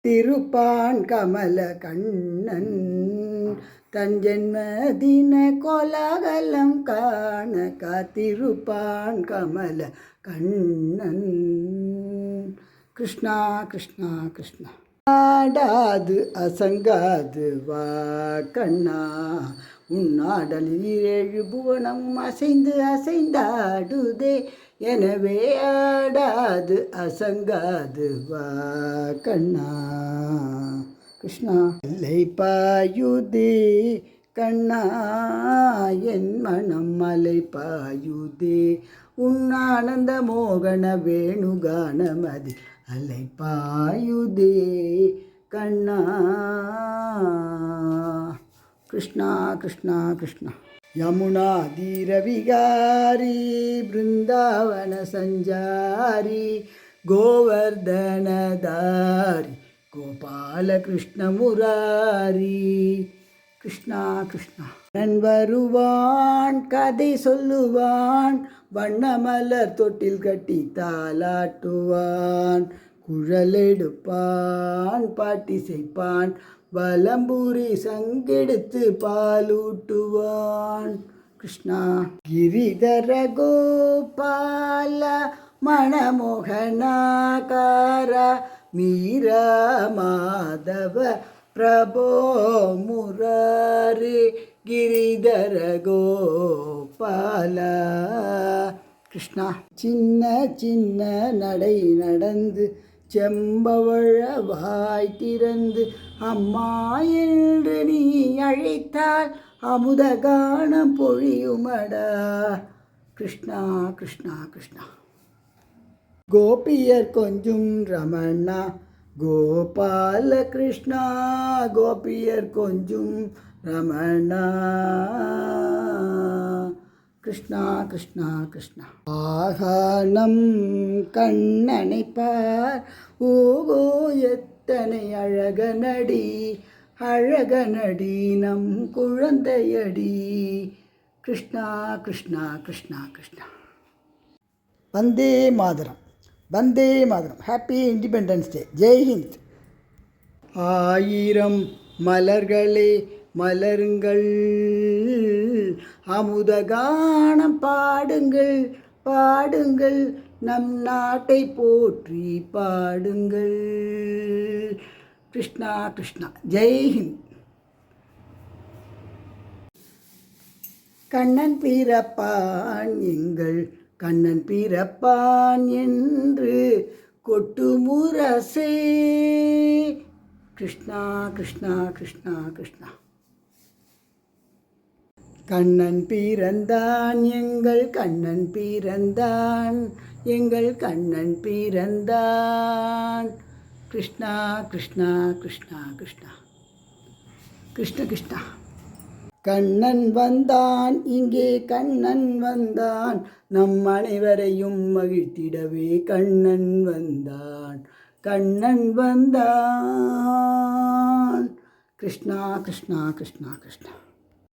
திருப்பான் கமல கண்ணன் தன் ஜென்மதின கோலாகலம் காண காத்திருப்பான் கமல கண்ணன். கிருஷ்ணா கிருஷ்ணா கிருஷ்ணா. ஆடாது அசங்காது வா கண்ணா, உன்னாடலில் 7 புவனம் அசைந்து அசைந்தாடுதே. எனவே ஆடாது அசங்காது வா கண்ணா. கிருஷ்ணா. மலை பாயுதே கண்ணா, என் மனம் மலை பாயுதே. உன்னானந்த மோகன வேணுகானமதி அலை பாயுதே கண்ணா. கிருஷ்ணா கிருஷ்ணா கிருஷ்ணா. யமுனா தீரவிகாரி பிருந்தாவன சஞ்சாரி கோவர்தனதாரி கோபால கிருஷ்ண முராரி. கிருஷ்ணா கிருஷ்ணா. நன் வருவான் கதை சொல்லுவான், வண்ணமலர் தொட்டில் கட்டி தாலாட்டுவான், குழலெடுப்பான் பாட்டிசைப்பான், வலம்பூரி சங்கெடுத்து பாலூட்டுவான். கிருஷ்ணா. கிரிதர கோபால மணமோகனாகார மீரா மாதவ பிரபோ முராரி கிரிதர கோபால. கிருஷ்ணா. சின்ன சின்ன நடை நடந்து செம்பவழ வாய் திறந்து அம்மா என்று நீ அழைத்தால் அமுத கானம் பொழியுமடா. கிருஷ்ணா கிருஷ்ணா கிருஷ்ணா. கோபியர் கொஞ்சும் ரமணா கோபால கிருஷ்ணா, கோபியர் கொஞ்சும் ரமணா. கிருஷ்ணா கிருஷ்ணா கிருஷ்ணா. ஆகானம் கண்ணனை பார், ஓகோ எத்தனை அழகனடி அழகனடி நம் குழந்தையடி. Krishna Krishna Krishna Krishna. Vande Mataram. Vande Mataram. Happy independence day. ஜெய்ஹிந்த். ஆயிரம் மலர்களே மலருங்கள், அமுதகானம் பாடுங்கள் பாடுங்கள், நம் நாட்டை போற்றி பாடுங்கள். கிருஷ்ணா கிருஷ்ணா. ஜெய்ஹிந்த். கண்ணன் பிறப்பான் எங்கள் கண்ணன் பிறப்பான் என்று கொட்டுமுரசே. கிருஷ்ணா கிருஷ்ணா கிருஷ்ணா கிருஷ்ணா. கண்ணன் பிறந்தான் எங்கள் கண்ணன் பிறந்தான், எங்கள் கண்ணன் பிறந்தான். கிருஷ்ணா கிருஷ்ணா கிருஷ்ணா கிருஷ்ணா. கிருஷ்ண கிருஷ்ணா. கண்ணன் வந்தான் இங்கே கண்ணன் வந்தான், நம் அனைவரையும் மகிழ்த்திடவே கண்ணன் வந்தான் கண்ணன் வந்தான். கிருஷ்ணா கிருஷ்ணா கிருஷ்ணா கிருஷ்ணா.